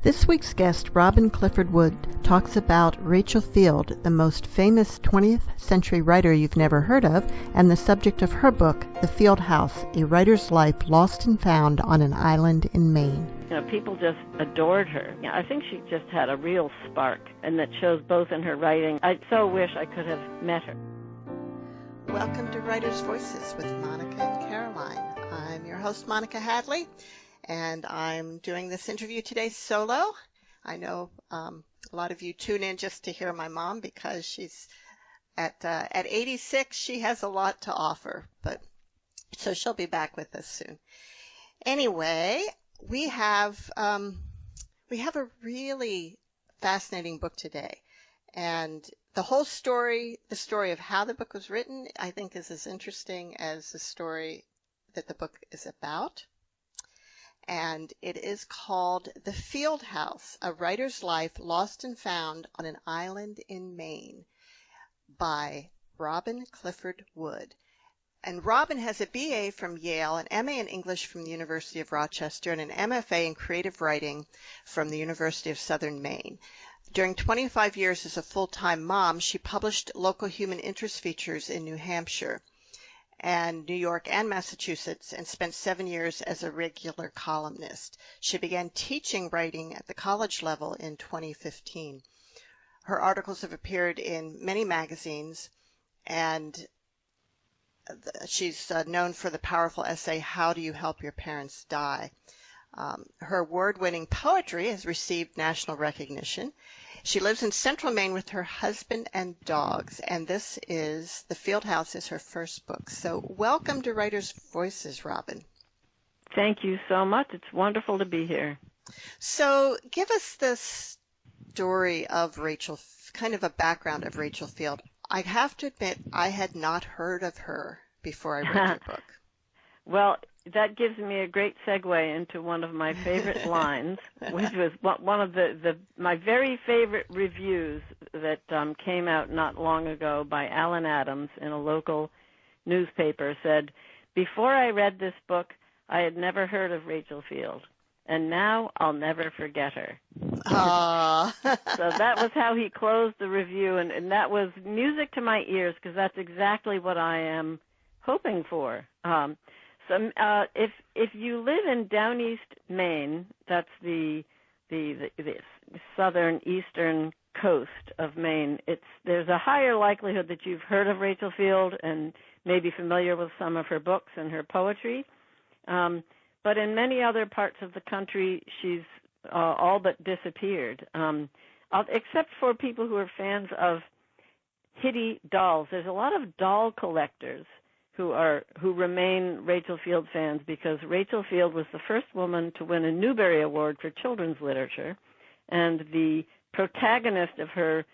This week's guest, Robin Clifford Wood, talks about Rachel Field, the most famous 20th century writer you've never heard of, and the subject of her book, The Field House, A Writer's Life Lost and Found on an Island in Maine. You know, people just adored her. You know, I think she just had a real spark, and that shows both in her writing. I so wish I could have met her. Welcome to Writers' Voices with Monica and Caroline. I'm your host, Monica Hadley, and I'm doing this interview today solo. I know a lot of you tune in just to hear my mom because she's at 86. She has a lot to offer, but so she'll be back with us soon. Anyway, we have a really fascinating book today, and the whole story, the story of how the book was written, I think is as interesting as the story that the book is about. And it is called The Field House, A Writer's Life Lost and Found on an Island in Maine by Robin Clifford Wood. And Robin has a BA from Yale, an MA in English from the University of Rochester, and an MFA in creative writing from the University of Southern Maine. During 25 years as a full-time mom, she published local human interest features in New Hampshire and New York and Massachusetts, and spent 7 years as a regular columnist. She began teaching writing at the college level in 2015. Her articles have appeared in many magazines, and she's known for the powerful essay, How Do You Help Your Parents Die? Her award-winning poetry has received national recognition. She lives in central Maine with her husband and dogs, and this is The Field House is her first book. So welcome to Writers' Voices, Robin. Thank you so much. It's wonderful to be here. So give us the story of Rachel, kind of a background of Rachel Field. I have to admit, I had not heard of her before I read your book. Well, that gives me a great segue into one of my favorite lines, which was one of my very favorite reviews that came out not long ago by Alan Adams in a local newspaper. Said, "Before I read this book, I had never heard of Rachel Field, and now I'll never forget her." So that was how he closed the review, and that was music to my ears because that's exactly what I am hoping for. So if you live in down east Maine, that's the southern eastern coast of Maine, there's a higher likelihood that you've heard of Rachel Field and maybe familiar with some of her books and her poetry. But in many other parts of the country, she's all but disappeared, except for people who are fans of Hitty dolls. There's a lot of doll collectors who remain Rachel Field fans because Rachel Field was the first woman to win a Newbery Award for children's literature, and the protagonist of her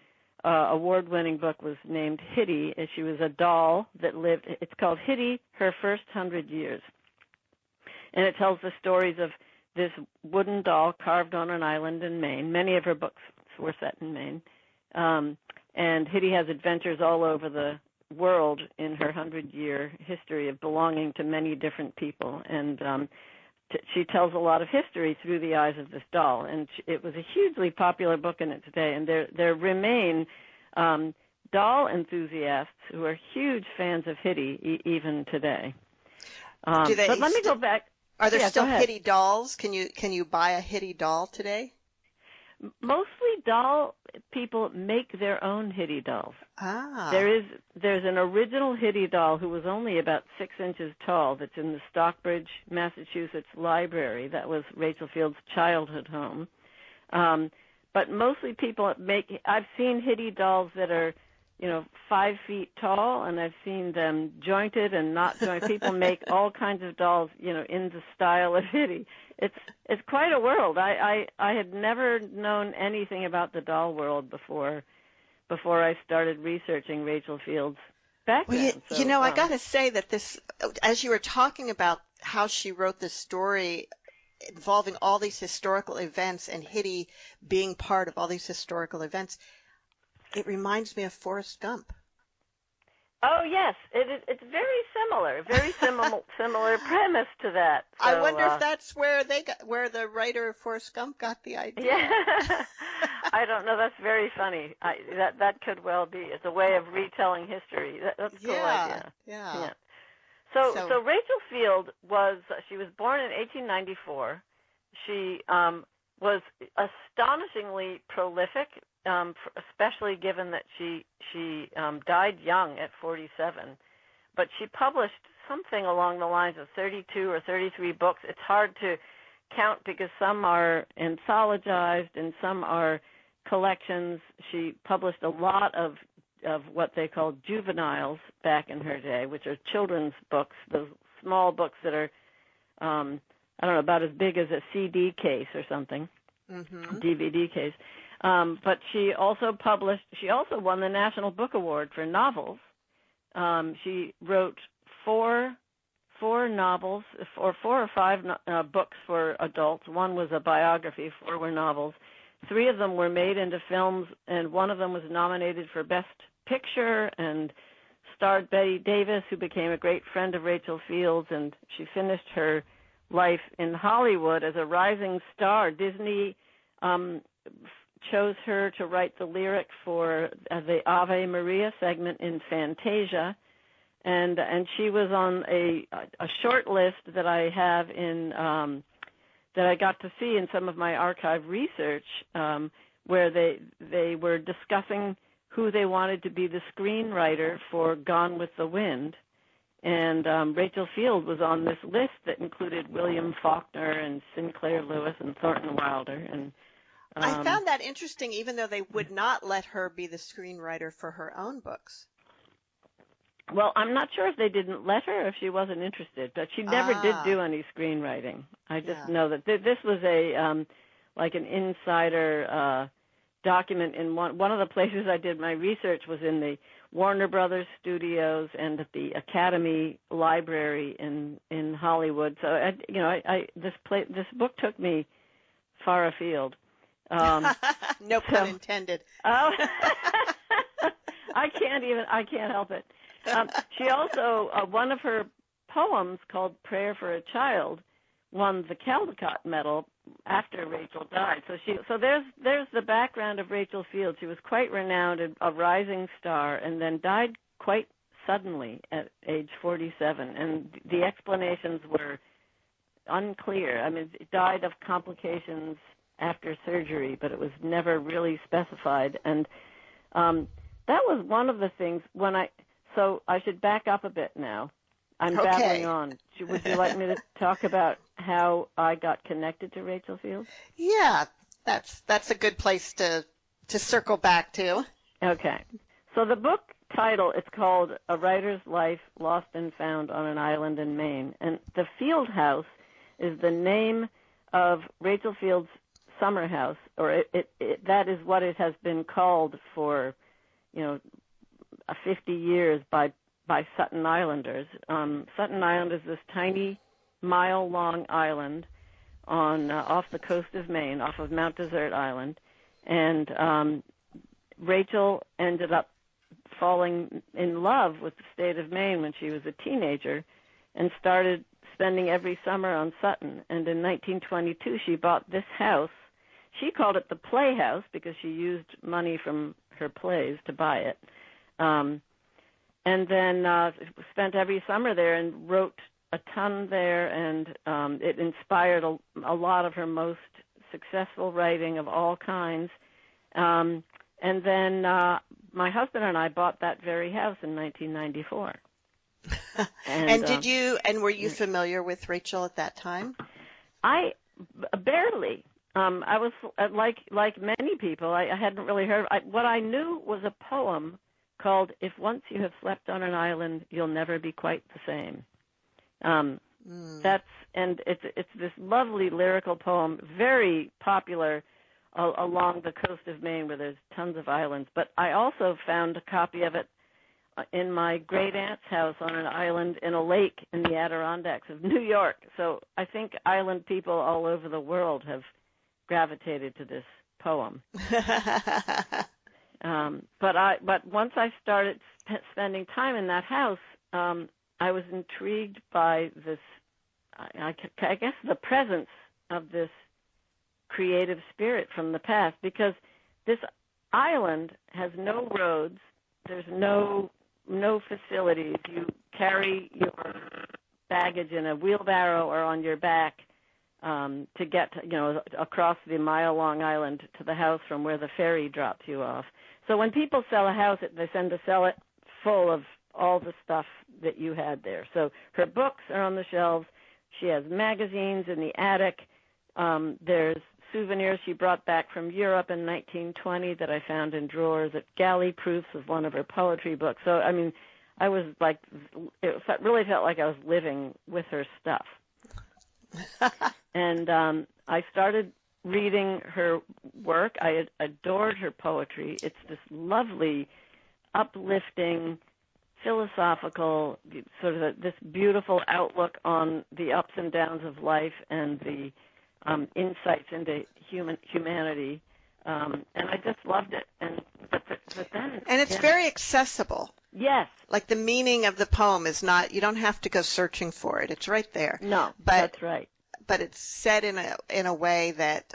award-winning book was named Hitty, and she was a doll that lived. It's called Hitty, Her First 100 Years, and it tells the stories of this wooden doll carved on an island in Maine. Many of her books were set in Maine, and Hitty has adventures all over the world in her 100-year history of belonging to many different people, and she tells a lot of history through the eyes of this doll, and it was a hugely popular book in its day, and there remain doll enthusiasts who are huge fans of Hitty even today. But let me go back. Are there still Hitty dolls? Can you buy a Hitty doll today? Mostly doll people make their own Hitty dolls. There's an original Hitty doll who was only about 6 inches tall that's in the Stockbridge, Massachusetts library. That was Rachel Field's childhood home. But mostly people I've seen Hitty dolls that are 5 feet tall, and I've seen them jointed and not jointed. People make all kinds of dolls, in the style of Hitty. It's quite a world. I had never known anything about the doll world before I started researching Rachel Field's background. Well, I got to say that this, as you were talking about how she wrote this story involving all these historical events and Hitty being part of all these historical events, it reminds me of Forrest Gump. Oh yes, it's very similar premise to that. So, I wonder if that's where where the writer Forrest Gump got the idea. Yeah, I don't know. That's very funny. That could well be. It's a way of retelling history. That's a cool idea. Yeah. So Rachel Field was born in 1894. She was astonishingly prolific, especially given that she died young at 47. But she published something along the lines of 32 or 33 books. It's hard to count because some are anthologized and some are collections. She published a lot of what they called juveniles back in her day, which are children's books, those small books that are, I don't know, about as big as a CD case or something, DVD case. But she also won the National Book Award for novels. She wrote four novels, or 4 or 5 books for adults. One was a biography, 4 were novels. 3 of them were made into films, and one of them was nominated for Best Picture and starred Bette Davis, who became a great friend of Rachel Field's, and she finished her life in Hollywood as a rising star. Disney chose her to write the lyric for the Ave Maria segment in Fantasia, and she was on a short list that I have in that I got to see in some of my archive research, where they were discussing who they wanted to be the screenwriter for Gone with the Wind. And Rachel Field was on this list that included William Faulkner and Sinclair Lewis and Thornton Wilder. And I found that interesting, even though they would not let her be the screenwriter for her own books. Well, I'm not sure if they didn't let her or if she wasn't interested, but she never did do any screenwriting. I just know that this was a like an insider document in one of the places I did my research was in the Warner Brothers studios and at the Academy Library in Hollywood. So this book took me far afield. No pun intended. Oh, I can't help it. She also, one of her poems called Prayer for a Child won the Caldecott Medal after Rachel died. So there's the background of Rachel Field. She was quite renowned, a rising star, and then died quite suddenly at age 47. And the explanations were unclear. I mean, it died of complications after surgery, but it was never really specified. And that was one of the things So I should back up a bit now. I'm babbling on. Would you like me to talk about how I got connected to Rachel Field? Yeah, that's a good place to circle back to. Okay. So the book title, it's called A Writer's Life Lost and Found on an Island in Maine. And the Field House is the name of Rachel Field's summer house, or that is what it has been called for, 50 years by Sutton Islanders. Sutton Island is this tiny mile-long island off the coast of Maine, off of Mount Desert Island, and Rachel ended up falling in love with the state of Maine when she was a teenager and started spending every summer on Sutton. And in 1922, she bought this house. She called it the Playhouse because she used money from her plays to buy it. And then spent every summer there and wrote a ton there, and it inspired a lot of her most successful writing of all kinds. And then my husband and I bought that very house in 1994. And were you familiar with Rachel at that time? I barely. I was like many people. I hadn't really heard. What I knew was a poem called "If Once You Have Slept on an Island, You'll Never Be Quite the Same." It's this lovely lyrical poem, very popular along the coast of Maine where there's tons of islands. But I also found a copy of it in my great aunt's house on an island in a lake in the Adirondacks of New York. So I think island people all over the world have gravitated to this poem. But once I started spending time in that house, I was intrigued by this, I guess, the presence of this creative spirit from the past, because this island has no roads, there's no facilities. You carry your baggage in a wheelbarrow or on your back to get, across the mile-long island to the house from where the ferry drops you off. So when people sell a house, they tend to sell it full of all the stuff that you had there. So her books are on the shelves. She has magazines in the attic. There's souvenirs she brought back from Europe in 1920 that I found in drawers at galley proofs of one of her poetry books. So, I mean, I was like, it really felt like I was living with her stuff. And I started reading her work. I adored her poetry. It's this lovely, uplifting, philosophical, sort of this beautiful outlook on the ups and downs of life and the insights into humanity. And I just loved it. But then, and it's very accessible. Yes. Like the meaning of the poem is not, you don't have to go searching for it. It's right there. No, that's right. But it's said in a way that,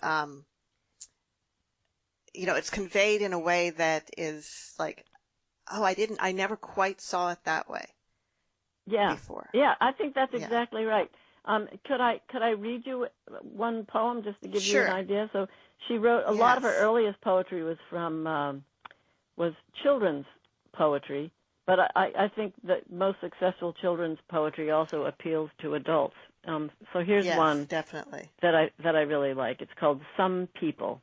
it's conveyed in a way that is like, oh, I never quite saw it that way. Yeah. Before. Yeah, I think that's exactly right. Could I read you one poem just to give you an idea? So she wrote a lot of her earliest poetry was from was children's poetry, but I think that most successful children's poetry also appeals to adults. So here's one definitely that I really like. It's called Some People.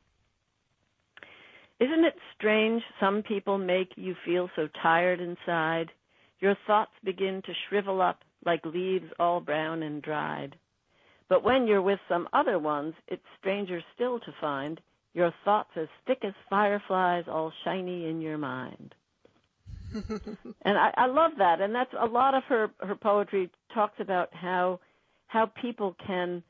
Isn't it strange some people make you feel so tired inside? Your thoughts begin to shrivel up like leaves all brown and dried. But when you're with some other ones, it's stranger still to find your thoughts as thick as fireflies all shiny in your mind. And I love that. And that's a lot of her poetry talks about how people can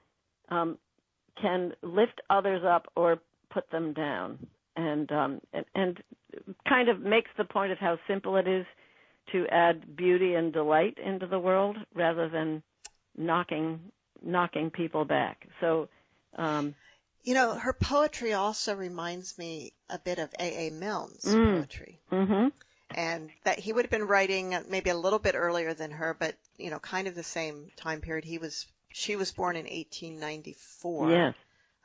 lift others up or put them down, and kind of makes the point of how simple it is to add beauty and delight into the world rather than knocking people back. So, her poetry also reminds me a bit of A.A. Milne's poetry. Mm-hmm. And that he would have been writing maybe a little bit earlier than her, but, kind of the same time period. She was born in 1894. Yes.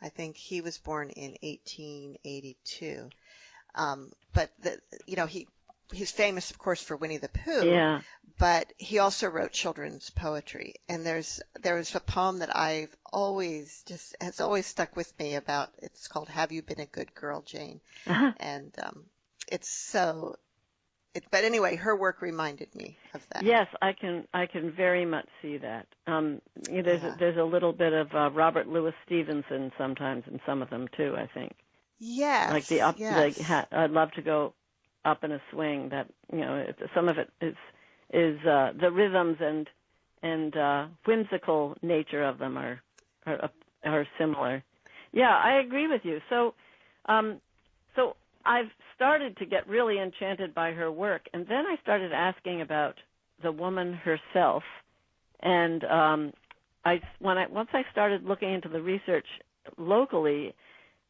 I think he was born in 1882. But he's famous, of course, for Winnie the Pooh. Yeah. But he also wrote children's poetry. And there was a poem that has always stuck with me about. It's called "Have You Been a Good Girl, Jane?" Uh-huh. And it's so. But anyway, her work reminded me of that. Yes, I can very much see that. There's a little bit of Robert Louis Stevenson sometimes in some of them too, I think. Yes. Like I'd love to go up in a swing. That some of it is the rhythms and whimsical nature of them are similar. Yeah, I agree with you. So I've started to get really enchanted by her work, and then I started asking about the woman herself. And once I started looking into the research locally,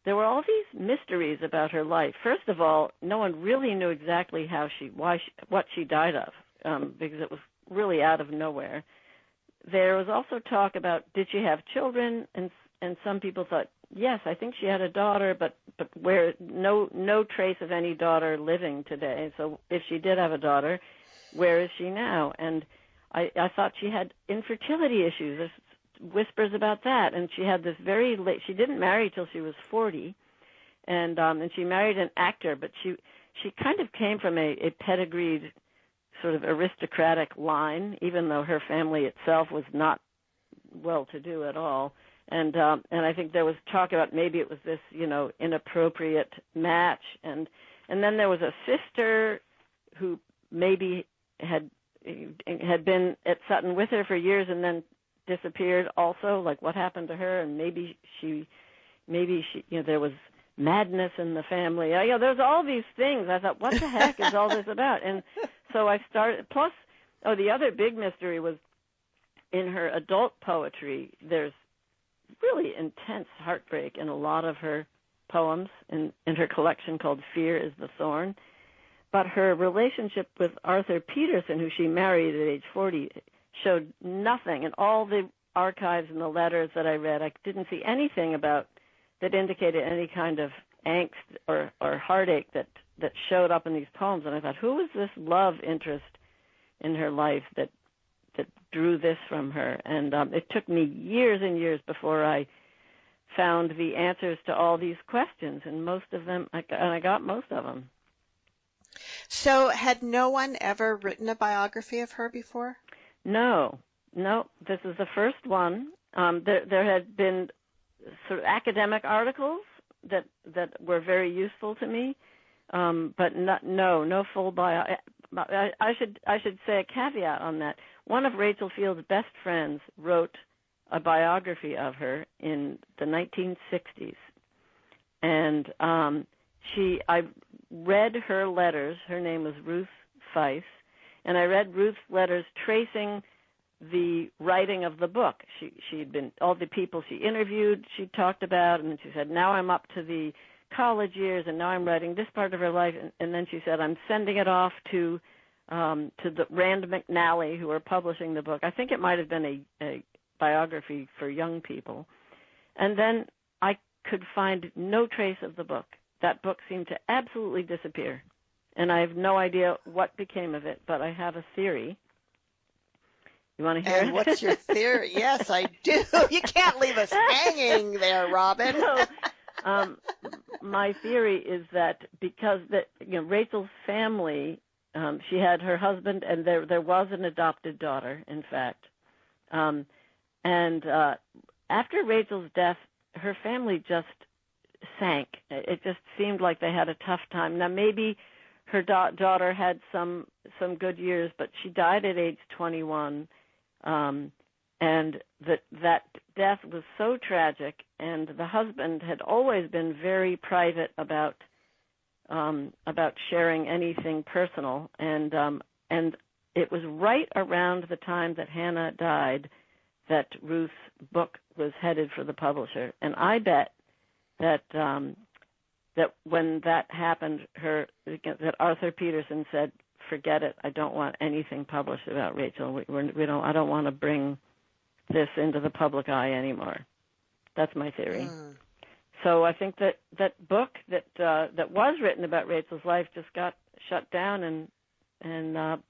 there were all these mysteries about her life. First of all, no one really knew exactly what she died of, because it was really out of nowhere. There was also talk about, did she have children, and some people thought, yes, I think she had a daughter, but where no trace of any daughter living today. So if she did have a daughter, where is she now? And I thought she had infertility issues. There's whispers about that. And she had this very late. She didn't marry till she was 40, and she married an actor. But she kind of came from a pedigreed sort of aristocratic line, even though her family itself was not well-to-do at all. And I think there was talk about maybe it was this, inappropriate match. And then there was a sister who maybe had been at Sutton with her for years and then disappeared also, like what happened to her. And maybe she there was madness in the family. There's all these things. I thought, what the heck is all this about? And so I started. Plus, the other big mystery was in her adult poetry. There's really intense heartbreak in a lot of her poems in her collection called Fear is the Thorn. But her relationship with Arthur Peterson, who she married at age 40, showed nothing. In all the archives and the letters that I read, I didn't see anything about that indicated any kind of angst or heartache that showed up in these poems. And I thought, who was this love interest in her life that drew this from her? And it took me years and years before I found the answers to all these questions, and most of them, I got most of them. So had no one ever written a biography of her before? No, this is the first one. There had been sort of academic articles that were very useful to me, but no full bio. I should say a caveat on that. One of Rachel Field's best friends wrote a biography of her in the 1960s, and I read her letters. Her name was Ruth Feiss, and I read Ruth's letters tracing the writing of the book. She'd been, all the people she interviewed, she talked about, and she said, now I'm up to the college years, and now I'm writing this part of her life. And then she said, I'm sending it off to the Rand McNally, who are publishing the book. I think it might have been a biography for young people. And then I could find no trace of the book. That book seemed to absolutely disappear, and I have no idea what became of it, but I have a theory. You want to hear it? What's your theory? Yes, I do. You can't leave us hanging there, Robin. So, my theory is that because Rachel's family, she had her husband, and there was an adopted daughter, in fact. And after Rachel's death, her family just sank. It just seemed like they had a tough time. Now, maybe her daughter had some good years, but she died at age 21, and that death was so tragic. And the husband had always been very private about sharing anything personal. And it was right around the time that Hannah died that Ruth's book was headed for the publisher. And I bet that when that happened, that Arthur Peterson said, "Forget it. I don't want anything published about Rachel. I don't want to bring this into the public eye anymore." That's my theory. So I think that book that was written about Rachel's life just got shut down and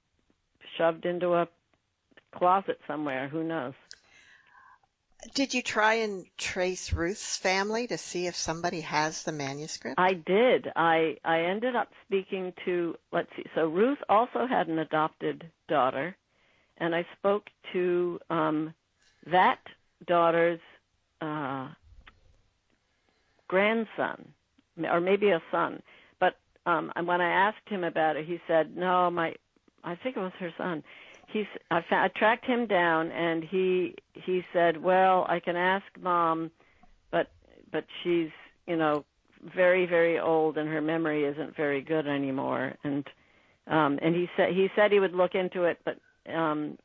shoved into a closet somewhere. Who knows? Did you try and trace Ruth's family to see if somebody has the manuscript? I did. I ended up speaking to, so Ruth also had an adopted daughter, and I spoke to that daughter's grandson, or maybe a son. But when I asked him about it, he said, no, I think it was her son. I tracked him down, and he said, well, I can ask Mom, but she's, very, very old, and her memory isn't very good anymore. And he said he would look into it, but I'm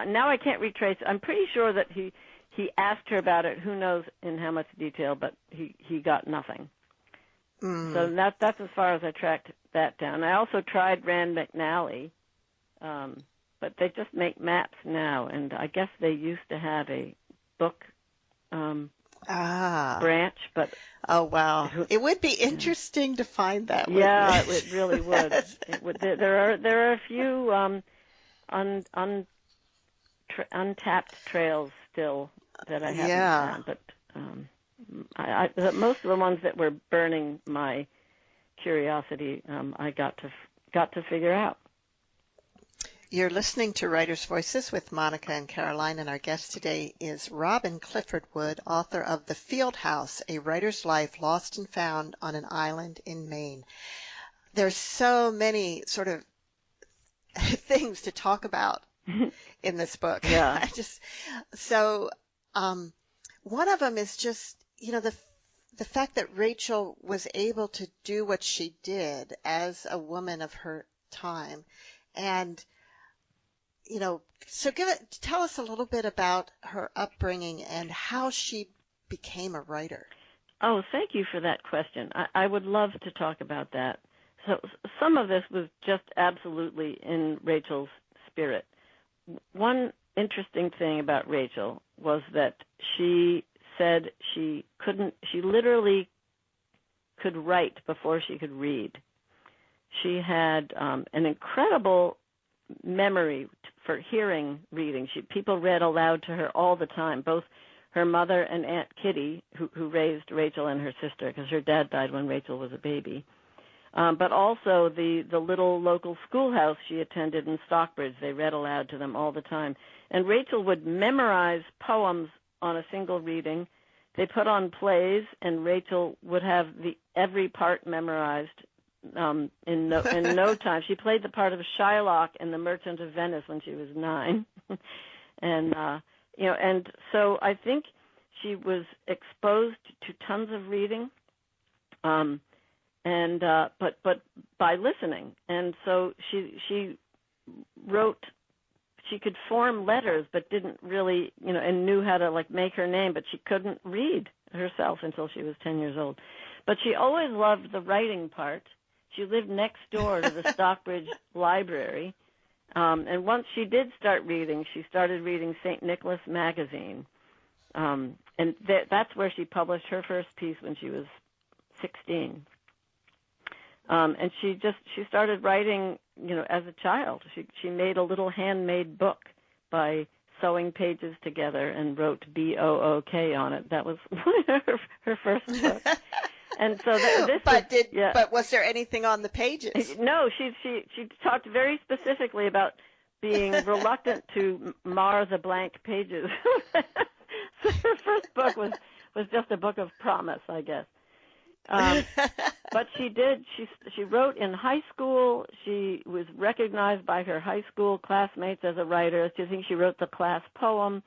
now I can't retrace. I'm pretty sure that he asked her about it. Who knows in how much detail, but he got nothing. So that's as far as I tracked that down. I also tried Rand McNally, but they just make maps now, and I guess they used to have a book branch. But oh wow, it would be interesting to find that. Yeah, it really would. It would. There are a few untapped trails still that I haven't found, but most of the ones that were burning my curiosity, I got to figure out. You're listening to Writers' Voices with Monica and Caroline, and our guest today is Robin Clifford Wood, author of The Field House, A Writer's Life Lost and Found on an Island in Maine. There's so many sort of things to talk about in this book. Yeah. One of them is just, the the fact that Rachel was able to do what she did as a woman of her time. And, so tell us a little bit about her upbringing and how she became a writer. Oh, thank you for that question. I would love to talk about that. So some of this was just absolutely in Rachel's spirit. One interesting thing about Rachel was that she said she literally could write before she could read. She had an incredible memory for hearing reading. People read aloud to her all the time, both her mother and Aunt Kitty, who raised Rachel and her sister, because her dad died when Rachel was a baby. But also the little local schoolhouse she attended in Stockbridge. They read aloud to them all the time. And Rachel would memorize poems on a single reading. They put on plays, and Rachel would have every part memorized in no time. She played the part of Shylock in The Merchant of Venice when she was 9. And so I think she was exposed to tons of reading. But by listening. And so she wrote, she could form letters, but didn't really, and knew how to make her name, but she couldn't read herself until she was 10 years old. But she always loved the writing part. She lived next door to the Stockbridge Library. And once she did start reading, she started reading St. Nicholas Magazine. And that's where she published her first piece when she was 16. And she started writing, as a child. She made a little handmade book by sewing pages together and wrote B-O-O-K on it. That was her first book. And so But was there anything on the pages? No, she talked very specifically about being reluctant to mar the blank pages. So her first book was just a book of promise, I guess. But she wrote in high school. She was recognized by her high school classmates as a writer. I think she wrote the class poem.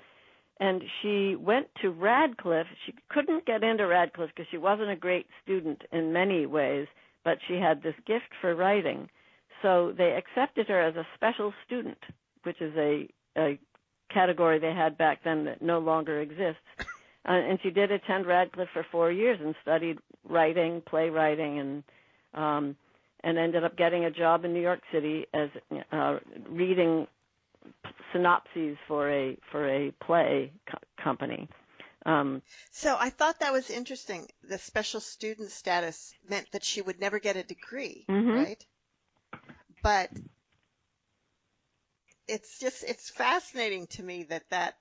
And she went to Radcliffe. She couldn't get into Radcliffe because she wasn't a great student in many ways, but she had this gift for writing. So they accepted her as a special student, which is a category they had back then that no longer exists. And she did attend Radcliffe for 4 years and studied writing, playwriting, and ended up getting a job in New York City as reading synopses for a play company. So I thought that was interesting. The special student status meant that she would never get a degree, right? But it's fascinating to me that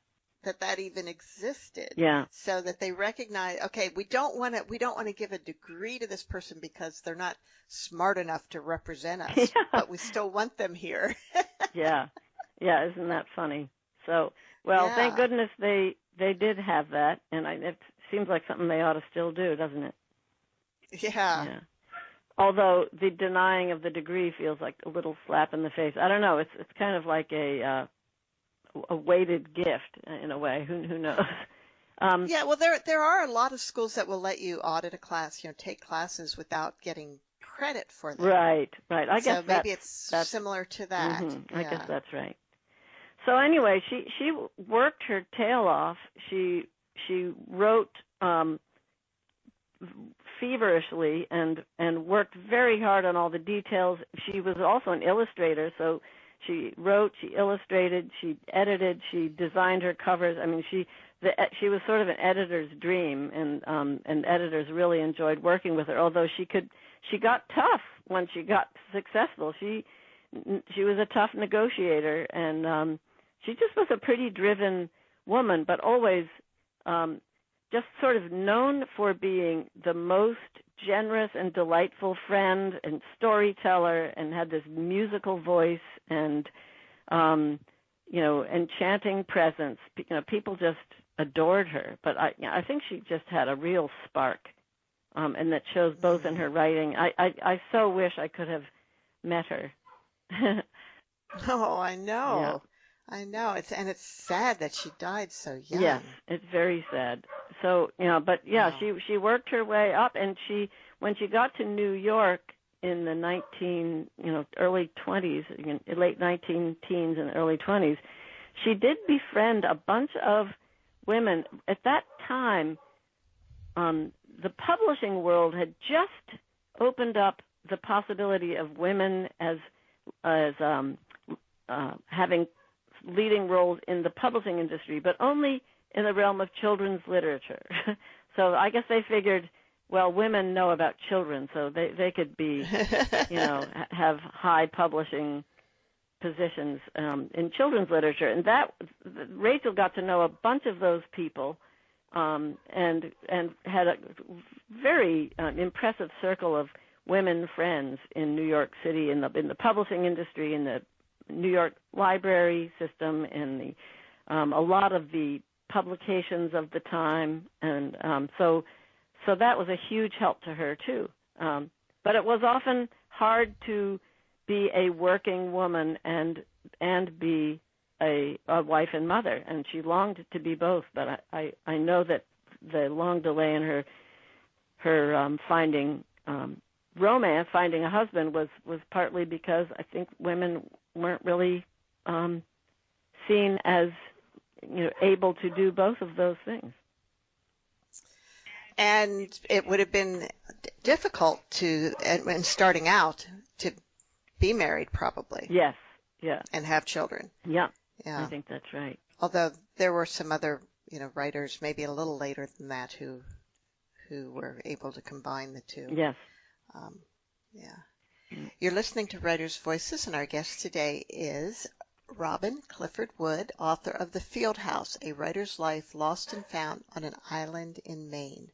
even existed. Yeah. So that they recognize, okay, we don't want to give a degree to this person because they're not smart enough to represent us, but we still want them here. Yeah. Yeah, isn't that funny? So, Thank goodness they did have that, and it seems like something they ought to still do, doesn't it? Yeah. Although the denying of the degree feels like a little slap in the face. I don't know. It's kind of like a weighted gift in a way. Who knows? There are a lot of schools that will let you audit a class, take classes without getting credit for them. Right. I guess maybe that's similar to that. I guess that's right. So anyway, she worked her tail off. She wrote feverishly and worked very hard on all the details. She was also an illustrator, so she wrote, she illustrated, she edited, she designed her covers. I mean, she was sort of an editor's dream, and editors really enjoyed working with her. Although she got tough when she got successful. She was a tough negotiator, and she just was a pretty driven woman, but always just sort of known for being the most generous and delightful friend and storyteller, and had this musical voice and enchanting presence. People just adored her. But I think she just had a real spark, and that shows both in her writing. I so wish I could have met her. Oh, I know. Yeah. I know. It's sad that she died so young. Yes, it's very sad. So, but yeah, Wow. she worked her way up, and when she got to New York in the early 20s, late 19 teens and early 20s, she did befriend a bunch of women. At that time, the publishing world had just opened up the possibility of women as having leading roles in the publishing industry, but only in the realm of children's literature. So I guess they figured, well, women know about children, so they could be, have high publishing positions in children's literature. And that Rachel got to know a bunch of those people, and had a very impressive circle of women friends in New York City, in the publishing industry, in the New York library system, in a lot of the publications of the time, and so that was a huge help to her too. But it was often hard to be a working woman and be a wife and mother, and she longed to be both. But I know that the long delay in her finding romance, finding a husband, was partly because I think women weren't really seen as able to do both of those things. And it would have been difficult when starting out, to be married, probably. Yes, yeah. And have children. Yeah, yeah. I think that's right. Although there were some other, writers maybe a little later than that who were able to combine the two. Yes. Yeah. You're listening to Writers' Voices, and our guest today is Robin Clifford Wood, author of The Field House, A Writer's Life Lost and Found on an Island in Maine.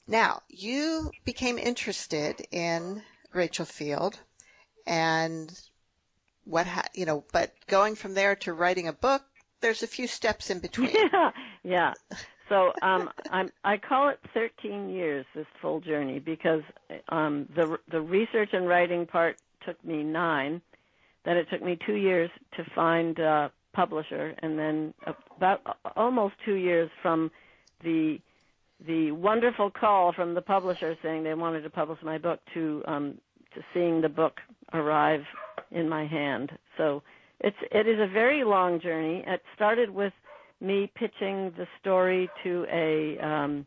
Now, you became interested in Rachel Field, and but going from there to writing a book, there's a few steps in between. Yeah. So I call it 13 years, this full journey, because the research and writing part took me 9. Then it took me 2 years to find a publisher, and then about almost 2 years from the wonderful call from the publisher saying they wanted to publish my book to seeing the book arrive in my hand. So it is a very long journey. It started with me pitching the story to a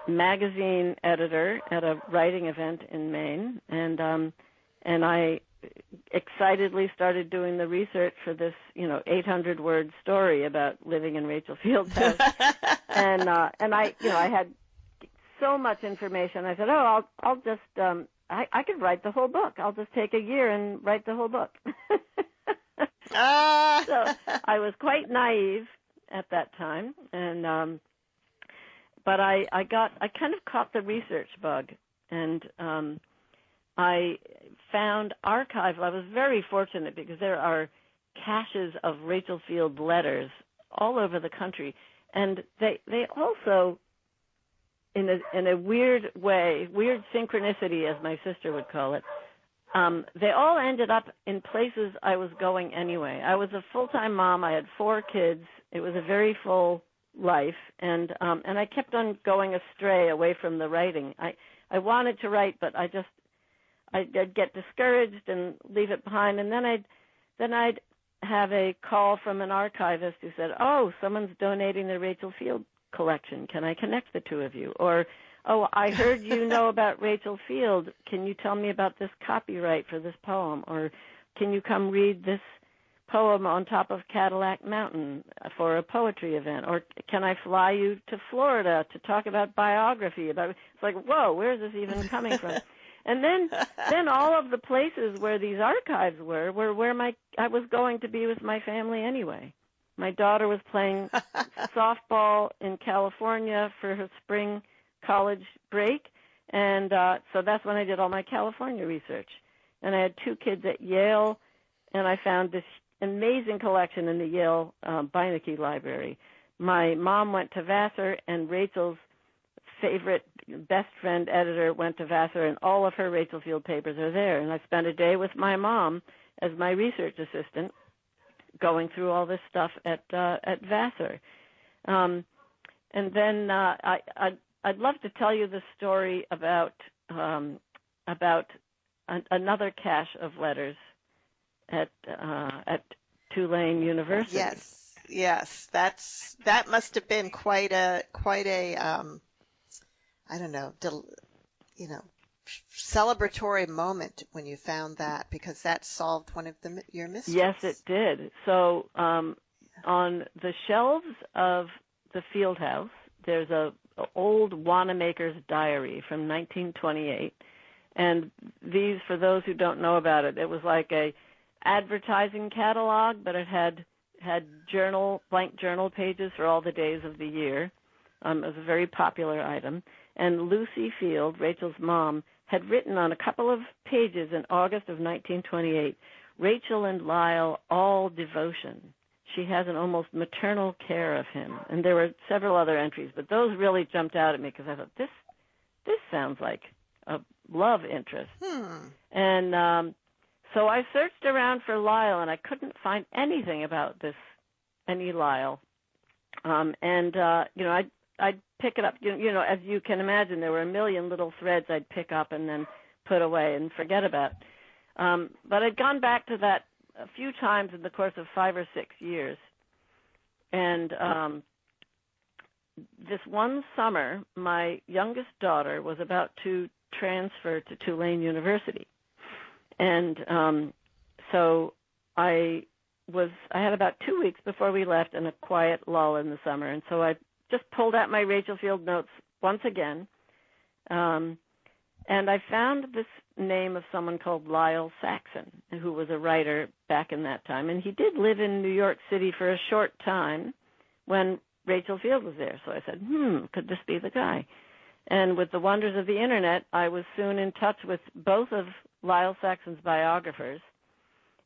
magazine editor at a writing event in Maine, and I excitedly started doing the research for this 800-word story about living in Rachel Field's house. and I had so much information. I said, I'll just I could write the whole book. I'll just take a year and write the whole book. So I was quite naive at that time, and but I kind of caught the research bug, and I found archives. I was very fortunate because there are caches of Rachel Field letters all over the country, and they also, in a weird way, weird synchronicity, as my sister would call it, they all ended up in places I was going anyway. I was a full-time mom. I had 4 kids. It was a very full life, and I kept on going astray away from the writing. I wanted to write, but I'd get discouraged and leave it behind, and then I'd have a call from an archivist who said, "Oh, someone's donating the Rachel Field collection. Can I connect the two of you?" Or, "Oh, I heard you know about Rachel Field. Can you tell me about this copyright for this poem?" Or, "Can you come read this poem on top of Cadillac Mountain for a poetry event?" Or, "Can I fly you to Florida to talk about biography?" It's like, whoa, where is this even coming from? And then all of the places where these archives were where I was going to be with my family anyway. My daughter was playing softball in California for her spring college break, and so that's when I did all my California research. And I had 2 kids at Yale, and I found this amazing collection in the Yale Beinecke Library. My mom went to Vassar, and Rachel's favorite best friend editor went to Vassar, and all of her Rachel Field papers are there. And I spent a day with my mom as my research assistant, going through all this stuff at Vassar. And then I'd love to tell you the story about another cache of letters at Tulane University. Yes, that must have been quite a I don't know, celebratory moment when you found that, because that solved one of your mysteries. Yes, it did. So on the shelves of the field house, there's a old Wanamaker's diary from 1928, and these, for those who don't know about it, it was like a advertising catalog, but it had blank journal pages for all the days of the year. It was a very popular item. And Lucy Field, Rachel's mom, had written on a couple of pages in August of 1928, "Rachel and Lyle, all devotion. She has an almost maternal care of him." And there were several other entries, but those really jumped out at me because I thought, this sounds like a love interest. And so I searched around for Lyle, and I couldn't find anything about any Lyle. I'd pick it up. As you can imagine, there were a million little threads I'd pick up and then put away and forget about. But I'd gone back to that a few times in the course of 5 or 6 years. And this one summer, my youngest daughter was about to transfer to Tulane University. And so I had about 2 weeks before we left and a quiet lull in the summer. And so I just pulled out my Rachel Field notes once again. And I found this name of someone called Lyle Saxon, who was a writer back in that time. And he did live in New York City for a short time when Rachel Field was there. So I said, could this be the guy? And with the wonders of the Internet, I was soon in touch with both of Lyle Saxon's biographers.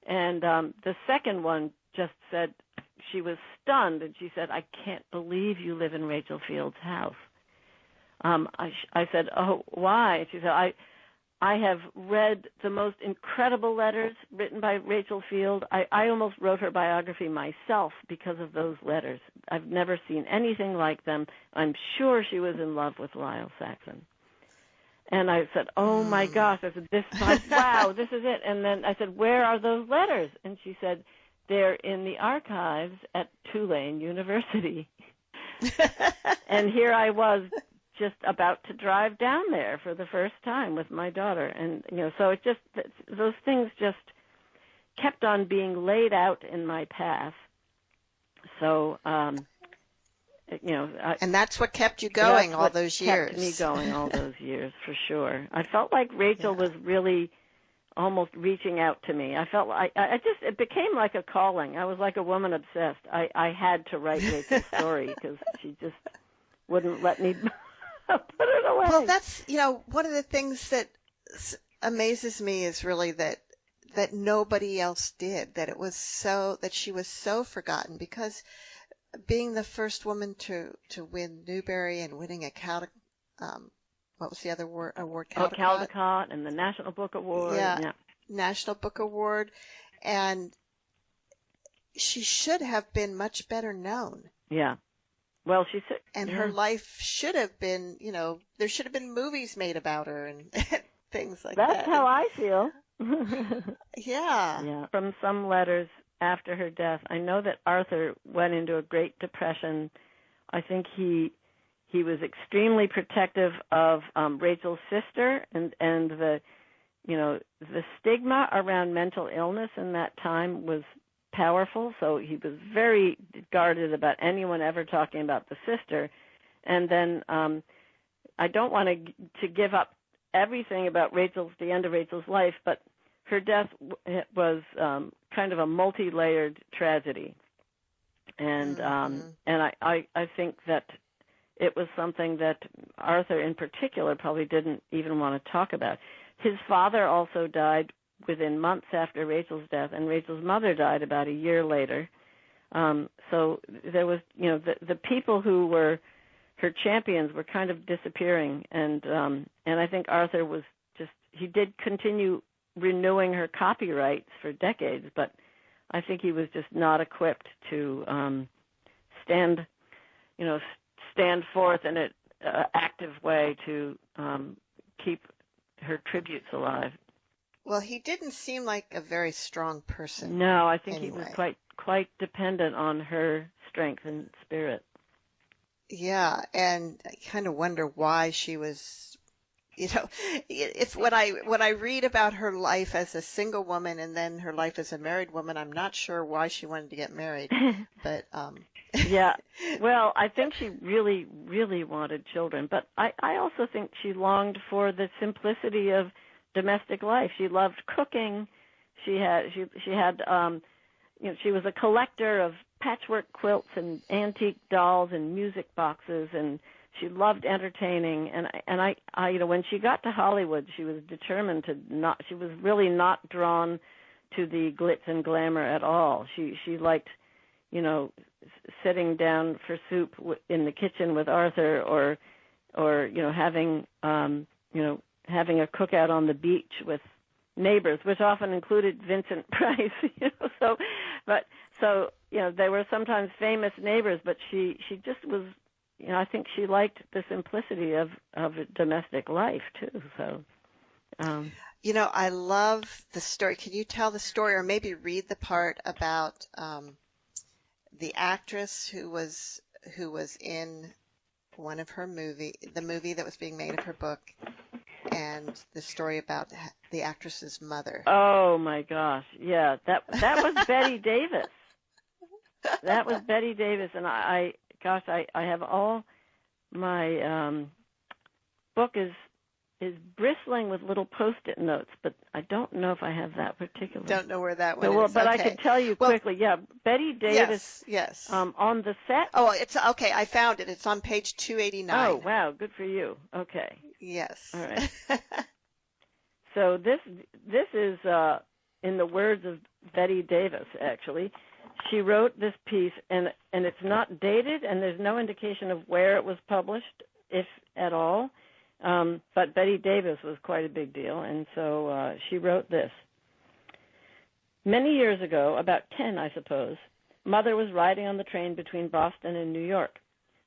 And the second one just said she was stunned, and she said, "I can't believe you live in Rachel Field's house." I said, "Oh, why?" And she said, I have read the most incredible letters written by Rachel Field. I almost wrote her biography myself because of those letters. I've never seen anything like them. I'm sure she was in love with Lyle Saxon. And I said, "Oh, my gosh." I said, wow, this is it. And then I said, "Where are those letters?" And she said, "They're in the archives at Tulane University." And here I was just about to drive down there for the first time with my daughter. And, so it just, those things just kept on being laid out in my path. So, and that's what kept you going all those years. Kept me going all those years, for sure. I felt like Rachel was really almost reaching out to me. I felt like it became like a calling. I was like a woman obsessed. I had to write Rachel's story because she just wouldn't let me put it away. Well, that's, one of the things that amazes me is really that nobody else did, that she was so forgotten, because being the first woman to win Newbery and winning a what was the other award? Caldecott and the National Book Award. Yeah, National Book Award. And she should have been much better known. Yeah. Well, and her life should have been, there should have been movies made about her and things like that. That's how I feel. Yeah. From some letters after her death, I know that Arthur went into a Great Depression. I think he was extremely protective of Rachel's sister, and the stigma around mental illness in that time was powerful, so he was very guarded about anyone ever talking about the sister. And then I don't want to give up everything about the end of Rachel's life, but her death was kind of a multi-layered tragedy. And I think that it was something that Arthur in particular probably didn't even want to talk about. His father also died within months after Rachel's death, and Rachel's mother died about a year later. So there was, the people who were her champions were kind of disappearing, and I think Arthur was he did continue renewing her copyrights for decades, but I think he was just not equipped to stand forth in an active way to keep her tributes alive. Well, he didn't seem like a very strong person. No, I think anyway. He was quite dependent on her strength and spirit. Yeah, and I kind of wonder why she was, if when I read about her life as a single woman and then her life as a married woman, I'm not sure why she wanted to get married. But yeah, well, I think she really, really wanted children, but I also think she longed for the simplicity of domestic life. She loved cooking. She was a collector of patchwork quilts and antique dolls and music boxes, and she loved entertaining. And I when she got to Hollywood, she was determined to not. She was really not drawn to the glitz and glamour at all. She liked, sitting down for soup in the kitchen with Arthur, or having having a cookout on the beach with neighbors, which often included Vincent Price. So they were sometimes famous neighbors, but she just was, I think she liked the simplicity of domestic life too. So, I love the story. Can you tell the story, or maybe read the part about the actress who was in one of her the movie that was being made of her book, and the story about the actress's mother? Oh my gosh, yeah, that was Betty Davis. That was Betty Davis, and I have all my book is bristling with little Post-it notes, but I don't know if I have that particular. Don't know where that one is. But okay. I could tell you quickly. Yeah, Betty Davis. Yes. On the set. Oh, it's okay. I found it. It's on page 289. Oh, wow, good for you. Okay. Yes. All right. So this is in the words of Betty Davis, actually. She wrote this piece, and it's not dated, and there's no indication of where it was published, if at all. But Betty Davis was quite a big deal, and so she wrote this. Many years ago, about 10, I suppose, Mother was riding on the train between Boston and New York.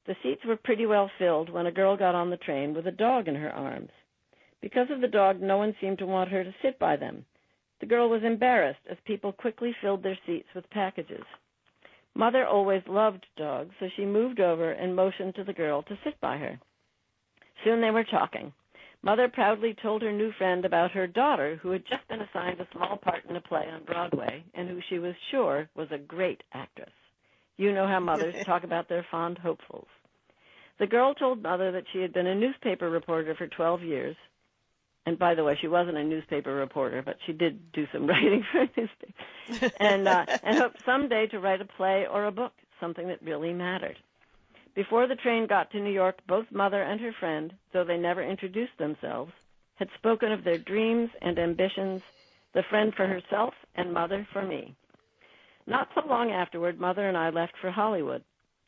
The seats were pretty well filled when a girl got on the train with a dog in her arms. Because of the dog, no one seemed to want her to sit by them. The girl was embarrassed as people quickly filled their seats with packages. Mother always loved dogs, so she moved over and motioned to the girl to sit by her. Soon they were talking. Mother proudly told her new friend about her daughter, who had just been assigned a small part in a play on Broadway, and who she was sure was a great actress. You know how mothers talk about their fond hopefuls. The girl told Mother that she had been a newspaper reporter for 12 years. And by the way, she wasn't a newspaper reporter, but she did do some writing for a newspaper. And hoped someday to write a play or a book, something that really mattered. Before the train got to New York, both Mother and her friend, though they never introduced themselves, had spoken of their dreams and ambitions, the friend for herself and Mother for me. Not so long afterward, Mother and I left for Hollywood.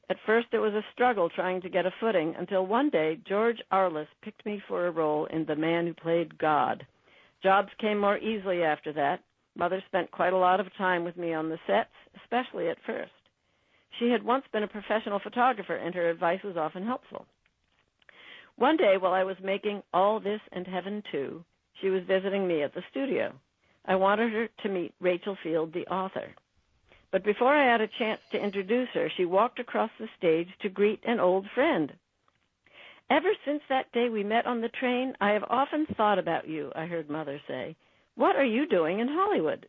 At first, it was a struggle trying to get a footing until one day George Arliss picked me for a role in The Man Who Played God. Jobs came more easily after that. Mother spent quite a lot of time with me on the sets, especially at first. She had once been a professional photographer, and her advice was often helpful. One day, while I was making All This and Heaven Too, she was visiting me at the studio. I wanted her to meet Rachel Field, the author. But before I had a chance to introduce her, she walked across the stage to greet an old friend. Ever since that day we met on the train, I have often thought about you, I heard Mother say. What are you doing in Hollywood?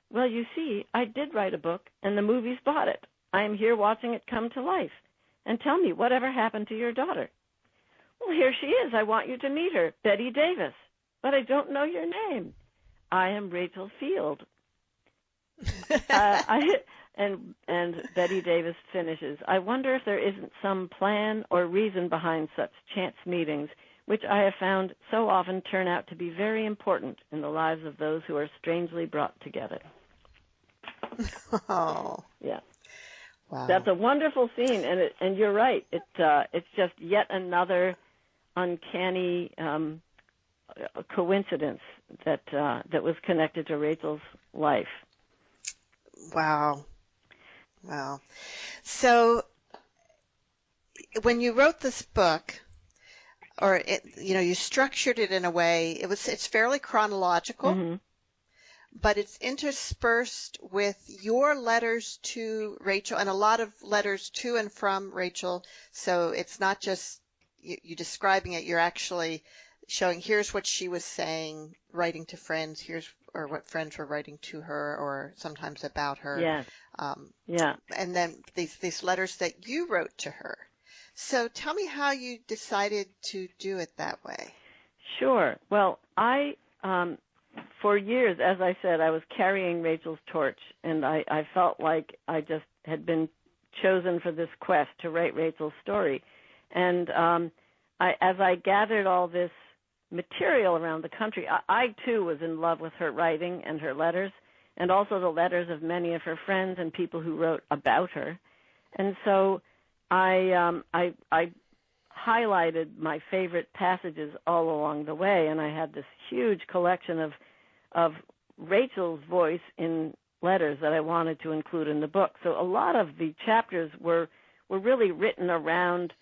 Well, you see, I did write a book, and the movies bought it. I am here watching it come to life. And tell me, whatever happened to your daughter? Well, here she is. I want you to meet her, Betty Davis. But I don't know your name. I am Rachel Field. And Betty Davis finishes, I wonder if there isn't some plan or reason behind such chance meetings, which I have found so often turn out to be very important in the lives of those who are strangely brought together. Oh. Yeah. Wow. That's a wonderful scene, and you're right. It's just yet another uncanny coincidence that was connected to Rachel's life. Wow. Wow. So when you wrote this book, or you structured it in a way, it's fairly chronological, Mm-hmm. but it's interspersed with your letters to Rachel and a lot of letters to and from Rachel. So it's not just you describing it, you're actually showing here's what she was saying, writing to friends, or what friends were writing to her or sometimes about her. Yes. Yeah. And then these letters that you wrote to her. So tell me how you decided to do it that way. Sure. Well, for years, as I said, I was carrying Rachel's torch, and I felt like I just had been chosen for this quest to write Rachel's story. And as I gathered all this material around the country, I too was in love with her writing and her letters, and also the letters of many of her friends and people who wrote about her. And so I highlighted my favorite passages all along the way, and I had this huge collection of Rachel's voice in letters that I wanted to include in the book. So a lot of the chapters were really written around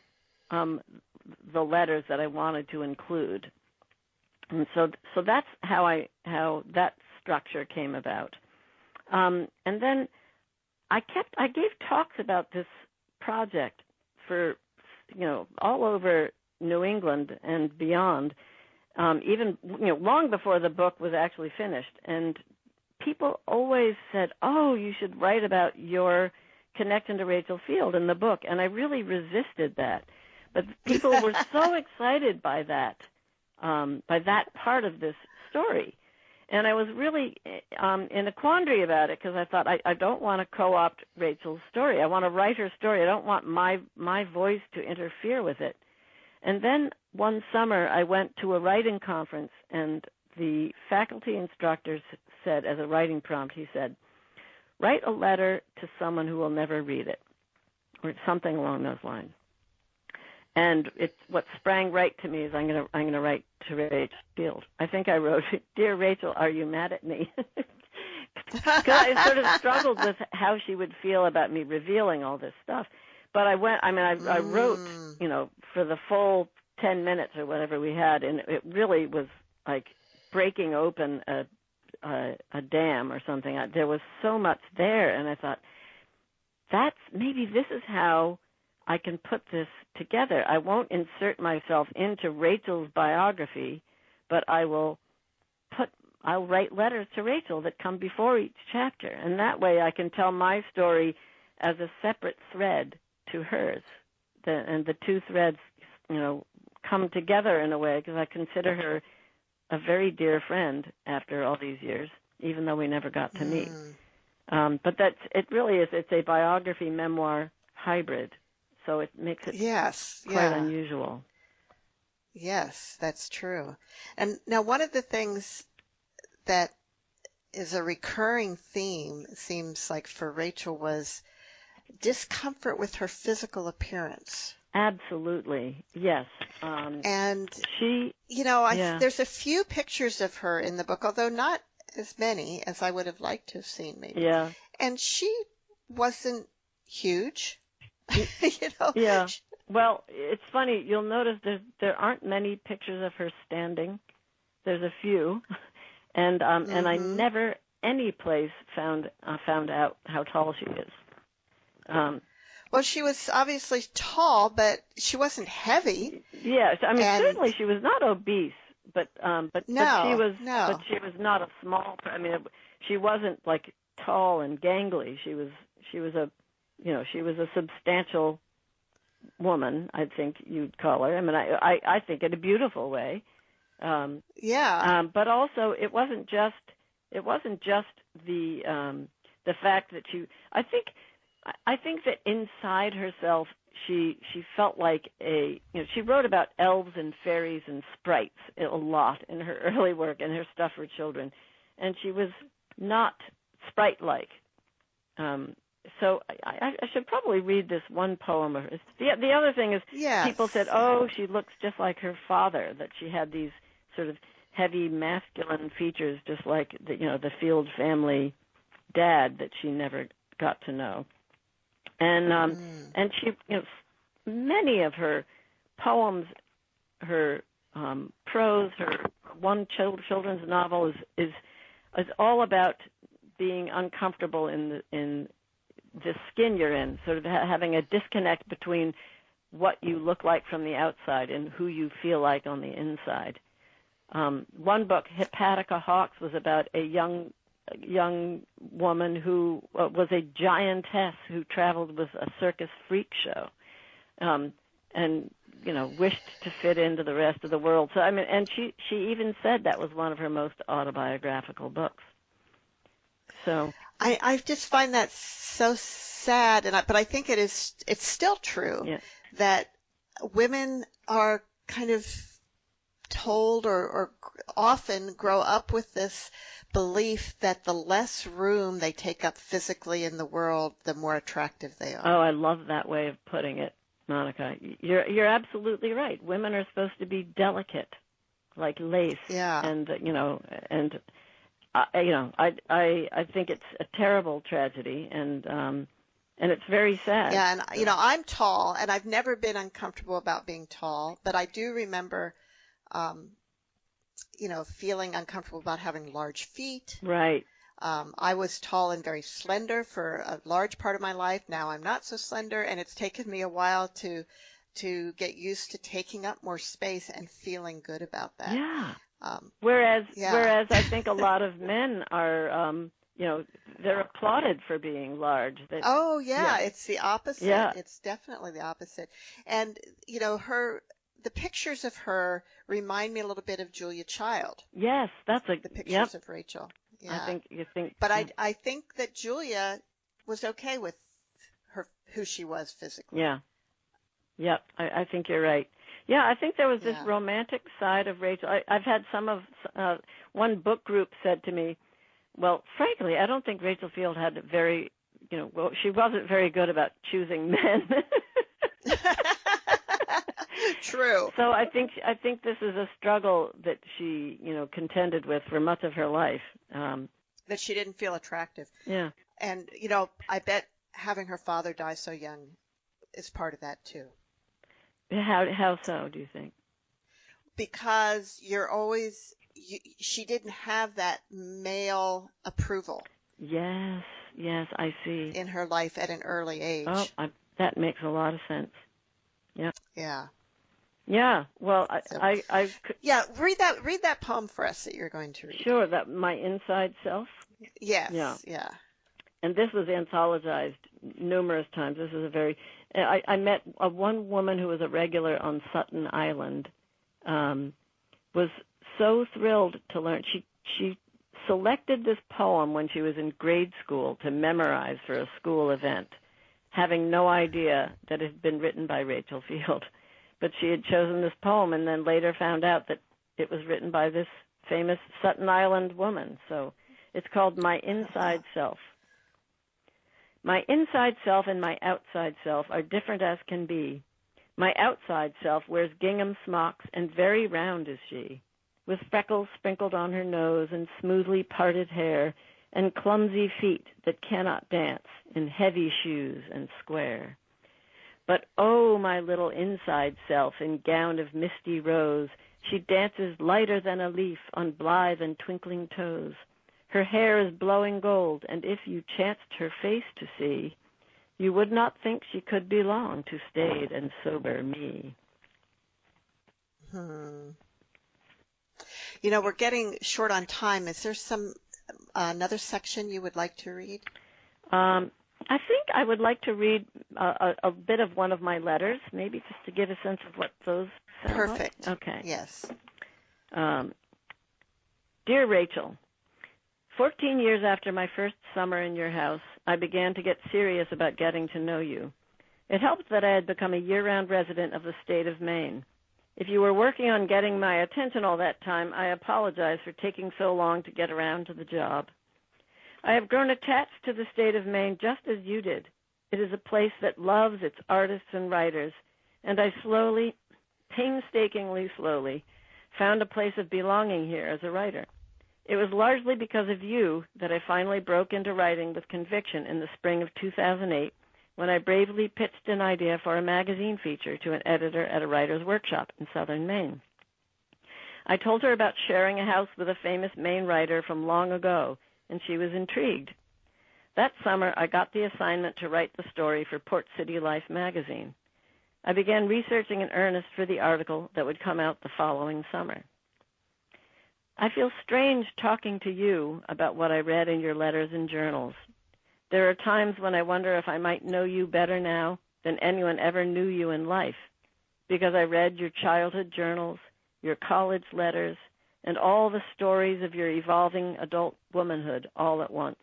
the letters that I wanted to include. And so that's how that structure came about. And then I gave talks about this project for all over New England and beyond, even long before the book was actually finished. And people always said, "Oh, you should write about your connection to Rachel Field in the book." And I really resisted that, but people were so excited by that part of this story. And I was really in a quandary about it because I thought I don't want to co-opt Rachel's story. I want to write her story. I don't want my voice to interfere with it. And then one summer I went to a writing conference, and the faculty instructor said, as a writing prompt, he said, "Write a letter to someone who will never read it," or something along those lines. And what sprang right to me is I'm going to write to Rachel Field. I think I wrote, "Dear Rachel, are you mad at me?" Because I sort of struggled with how she would feel about me revealing all this stuff. But I wrote, for the full 10 minutes or whatever we had, and it really was like breaking open a dam or something. There was so much there, and I thought, maybe this is how I can put this together. I won't insert myself into Rachel's biography, but I'll write letters to Rachel that come before each chapter, and that way I can tell my story as a separate thread to hers. And the two threads, come together in a way, because I consider her a very dear friend after all these years, even though we never got to meet. But it's a biography memoir hybrid. So it makes it quite unusual. Yes, that's true. And now one of the things that is a recurring theme, it seems like, for Rachel was discomfort with her physical appearance. Absolutely, yes. And she, there's a few pictures of her in the book, although not as many as I would have liked to have seen, maybe. Yeah. And she wasn't huge. Yeah. Well, it's funny. You'll notice there aren't many pictures of her standing. There's a few, and I never any place found out how tall she is. Well, she was obviously tall, but she wasn't heavy. Yes, certainly she was not obese, but she was not a small. She wasn't like tall and gangly. She was a substantial woman, I think you'd call her. I think in a beautiful way. But also it wasn't just the fact that I think that inside herself she felt like she wrote about elves and fairies and sprites a lot in her early work and her stuff for children, and she was not sprite-like. So I should probably read this one poem of hers. The other thing is, people said, "Oh, she looks just like her father," that she had these sort of heavy masculine features, just like the Field family dad that she never got to know. And she, many of her poems, her prose, her one children's novel is all about being uncomfortable in the skin you're in, sort of having a disconnect between what you look like from the outside and who you feel like on the inside. One book, Hepatica Hawks, was about a young woman who was a giantess who traveled with a circus freak show, and wished to fit into the rest of the world. So and she even said that was one of her most autobiographical books. So I just find that so sad, but I think it's still true that women are kind of told or often grow up with this belief that the less room they take up physically in the world, the more attractive they are. Oh, I love that way of putting it, Monica. You're absolutely right. Women are supposed to be delicate, like lace. Yeah. And I think it's a terrible tragedy, and it's very sad. Yeah, and I'm tall, and I've never been uncomfortable about being tall, but I do remember feeling uncomfortable about having large feet. Right. I was tall and very slender for a large part of my life. Now I'm not so slender, and it's taken me a while to get used to taking up more space and feeling good about that. Yeah. Whereas I think a lot of men are, they're applauded for being large. It's the opposite. Yeah. It's definitely the opposite. And, the pictures of her remind me a little bit of Julia Child. Yes, that's the pictures of Rachel. Yeah. I think you think. But I think that Julia was okay with who she was physically. Yeah. Yep, I think you're right. Yeah, I think there was this romantic side of Rachel. I've had one book group said to me, well, frankly, I don't think Rachel Field had she wasn't very good about choosing men. True. So I think this is a struggle that she, contended with for much of her life. That she didn't feel attractive. Yeah. And, I bet having her father die so young is part of that too. How so, do you think? Because she didn't have that male approval. Yes, I see. In her life at an early age. Oh, that makes a lot of sense. Yeah. Yeah. Yeah. Well, Yeah, read that poem for us that you're going to read. Sure, that My Inside Self. Yes. Yeah. And this was anthologized numerous times. This is I met one woman who was a regular on Sutton Island, was so thrilled to learn. She selected this poem when she was in grade school to memorize for a school event, having no idea that it had been written by Rachel Field. But she had chosen this poem and then later found out that it was written by this famous Sutton Island woman. So it's called My Inside Self. My inside self and my outside self are different as can be. My outside self wears gingham smocks, and very round is she, with freckles sprinkled on her nose and smoothly parted hair, and clumsy feet that cannot dance in heavy shoes and square. But oh, my little inside self in gown of misty rose, she dances lighter than a leaf on blithe and twinkling toes. Her hair is blowing gold, and if you chanced her face to see, you would not think she could belong to staid and sober me. We're getting short on time. Is there another section you would like to read? I think I would like to read a bit of one of my letters, maybe just to give a sense of what those sound Perfect. like. Okay. Yes. Dear Rachel, 14 years after my first summer in your house, I began to get serious about getting to know you. It helped that I had become a year-round resident of the state of Maine. If you were working on getting my attention all that time, I apologize for taking so long to get around to the job. I have grown attached to the state of Maine just as you did. It is a place that loves its artists and writers, and I painstakingly slowly, found a place of belonging here as a writer. It was largely because of you that I finally broke into writing with conviction in the spring of 2008 when I bravely pitched an idea for a magazine feature to an editor at a writer's workshop in southern Maine. I told her about sharing a house with a famous Maine writer from long ago, and she was intrigued. That summer, I got the assignment to write the story for Port City Life magazine. I began researching in earnest for the article that would come out the following summer. I feel strange talking to you about what I read in your letters and journals. There are times when I wonder if I might know you better now than anyone ever knew you in life, because I read your childhood journals, your college letters, and all the stories of your evolving adult womanhood all at once.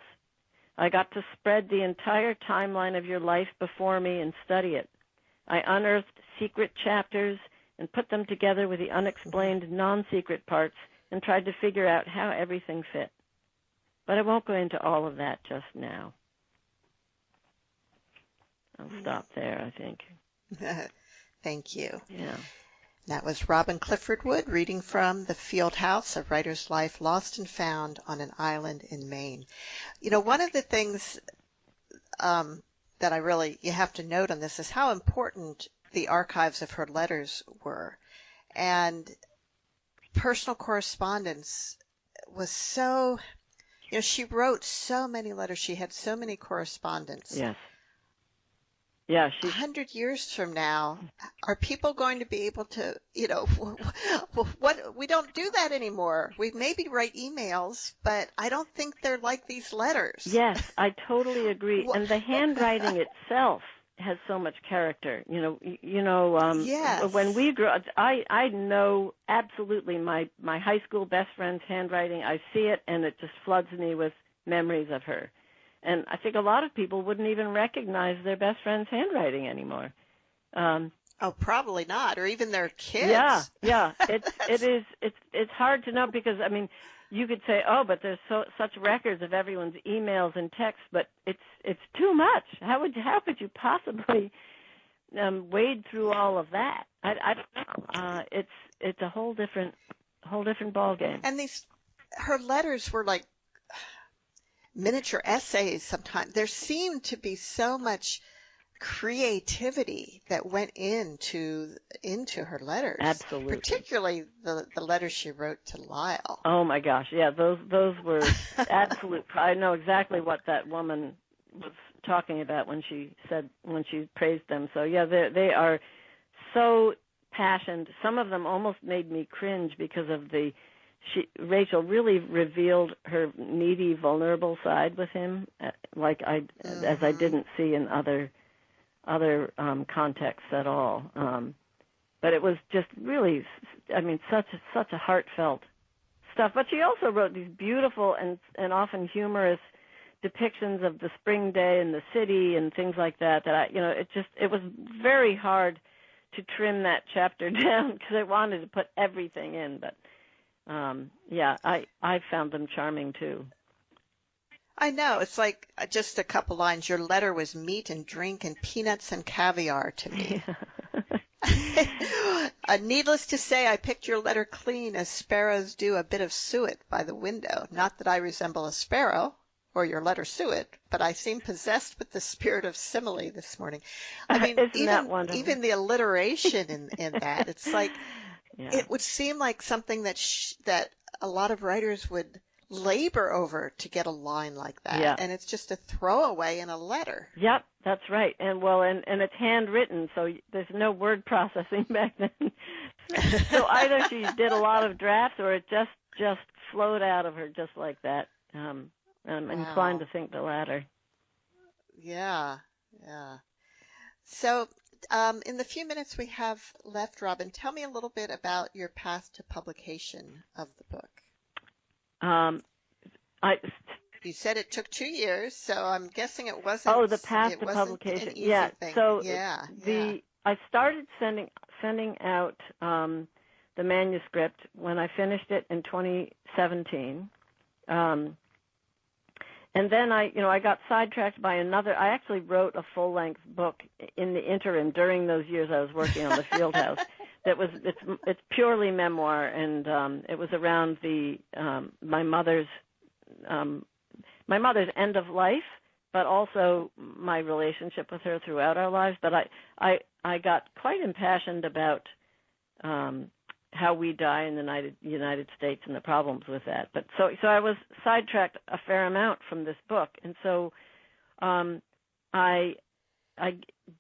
I got to spread the entire timeline of your life before me and study it. I unearthed secret chapters and put them together with the unexplained non-secret parts and tried to figure out how everything fit. But I won't go into all of that just now. I'll stop there, I think. Thank you. Yeah. That was Robin Clifford Wood reading from The Field House, A Writer's Life Lost and Found on an Island in Maine. You know, one of the things that you have to note on this is how important the archives of her letters were. And personal correspondence was so, she wrote so many letters. She had so many correspondents. Yes. Yeah, 100 years from now, are people going to be able to, we don't do that anymore. We maybe write emails, but I don't think they're like these letters. Yes, I totally agree. And the handwriting itself has so much character. Yes. When we grew up, I know absolutely my high school best friend's handwriting. I see it, and it just floods me with memories of her. And I think a lot of people wouldn't even recognize their best friend's handwriting anymore. Probably not, or even their kids. Yeah. It's hard to know because you could say, but there's such records of everyone's emails and texts, but it's too much. How could you possibly wade through all of that? I don't know. It's a whole different ball game. And her letters were like miniature essays sometimes. There seemed to be so much creativity that went into her letters. Absolutely. Particularly the letters she wrote to Lyle. Oh my gosh, yeah, those were absolute. I know exactly what that woman was talking about when she praised them. So yeah, they are so passionate. Some of them almost made me cringe because of Rachel really revealed her needy, vulnerable side with him, as I didn't see in other contexts at all. But it was just really, such a heartfelt stuff. But she also wrote these beautiful and often humorous depictions of the spring day in the city and things like that. It was very hard to trim that chapter down because I wanted to put everything in, but. I found them charming too. I know. It's like just a couple lines. Your letter was meat and drink and peanuts and caviar to me. Needless to say, I picked your letter clean as sparrows do a bit of suet by the window. Not that I resemble a sparrow or your letter suet, but I seem possessed with the spirit of simile this morning. Even the alliteration in that, it's like, yeah. It would seem like something that a lot of writers would labor over to get a line like that. Yeah. And it's just a throwaway in a letter. Yep, that's right. And it's handwritten, so there's no word processing back then. So either she did a lot of drafts or it just flowed out of her just like that. I'm inclined to think the latter. Yeah. So in the few minutes we have left, Robin, tell me a little bit about your path to publication of the book. You said it took 2 years, so I'm guessing it wasn't. Oh, the path to publication. An easy thing. So yeah. I started sending out the manuscript when I finished it in 2017. And then I got sidetracked by another. I actually wrote a full-length book in the interim during those years I was working on the Field House. it's purely memoir, and it was around my mother's end of life, but also my relationship with her throughout our lives. But I got quite impassioned about how we die in the United States and the problems with that. But so I was sidetracked a fair amount from this book, and so I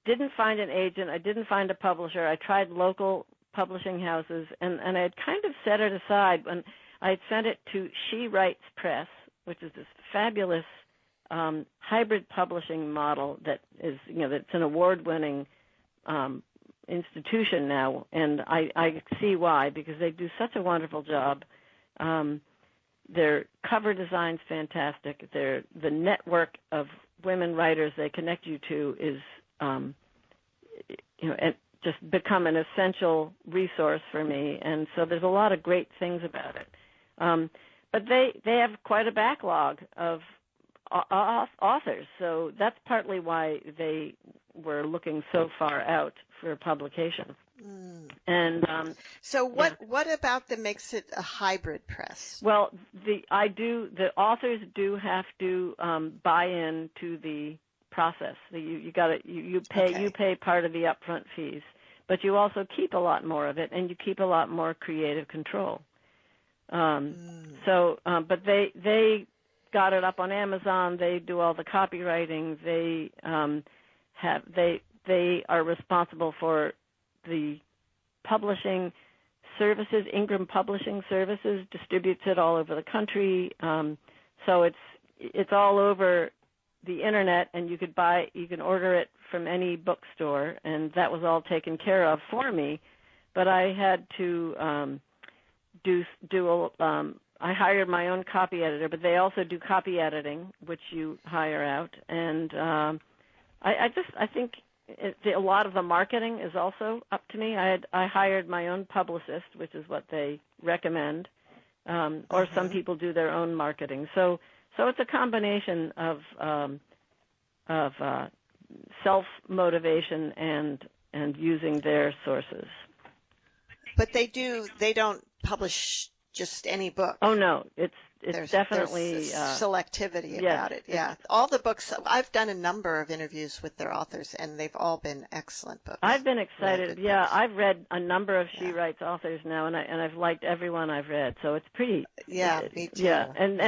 didn't find an agent. I didn't find a publisher. I tried local publishing houses, and I had kind of set it aside when I had sent it to She Writes Press, which is this fabulous hybrid publishing model that is, that's an award-winning institution now, and I see why, because they do such a wonderful job. Their cover design's fantastic. The network of women writers they connect you to is, just become an essential resource for me, and so there's a lot of great things about it. But they have quite a backlog of authors, so that's partly why they were looking so far out for publication. Mm. And so what about that makes it a hybrid press? Well, the authors do have to buy into the process. You pay part of the upfront fees, but you also keep a lot more of it, and you keep a lot more creative control. But they got it up on Amazon. They do all the copywriting. They are responsible for the publishing services. Ingram Publishing Services distributes it all over the country. So it's all over the internet, and you can order it from any bookstore, and that was all taken care of for me. But I had to I hired my own copy editor, but they also do copy editing, which you hire out, and I think a lot of the marketing is also up to me. I hired my own publicist, which is what they recommend, or some people do their own marketing. So it's a combination of self-motivation and using their sources. But they don't publish just any book. Oh no, there's definitely selectivity about it. Yeah, all the books. I've done a number of interviews with their authors, and they've all been excellent books. I've been excited. Yeah, books. I've read a number of She Writes authors now, and I've liked everyone I've read. So it's pretty. Yeah, me too. Yeah, and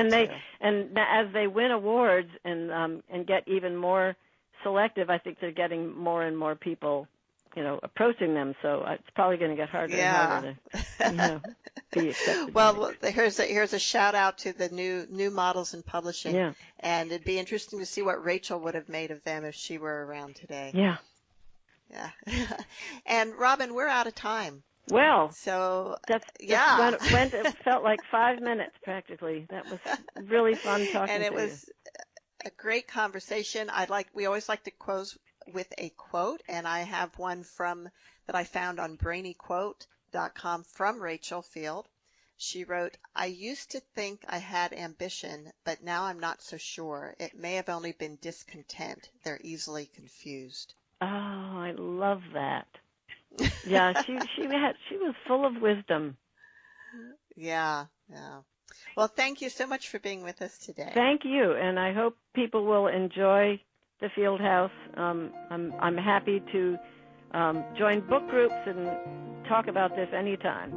as they win awards and get even more selective, I think they're getting more and more people, approaching them. So it's probably going to get harder and harder to, be accepted. Well, here's a shout out to the new models in publishing. Yeah. And it'd be interesting to see what Rachel would have made of them if she were around today. Yeah. Yeah. And Robin, we're out of time. Well, so it felt like 5 minutes practically. That was really fun talking to you. And it was a great conversation. We always like to close with a quote, and I have one that I found on brainyquote.com from Rachel Field. She wrote, "I used to think I had ambition, but now I'm not so sure. It may have only been discontent. They're easily confused." Oh, I love that. Yeah, she was full of wisdom. Yeah. Well, thank you so much for being with us today. Thank you, and I hope people will enjoy the Field House. I'm happy to join book groups and talk about this anytime.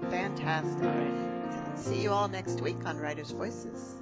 Fantastic. All right. See you all next week on Writers' Voices.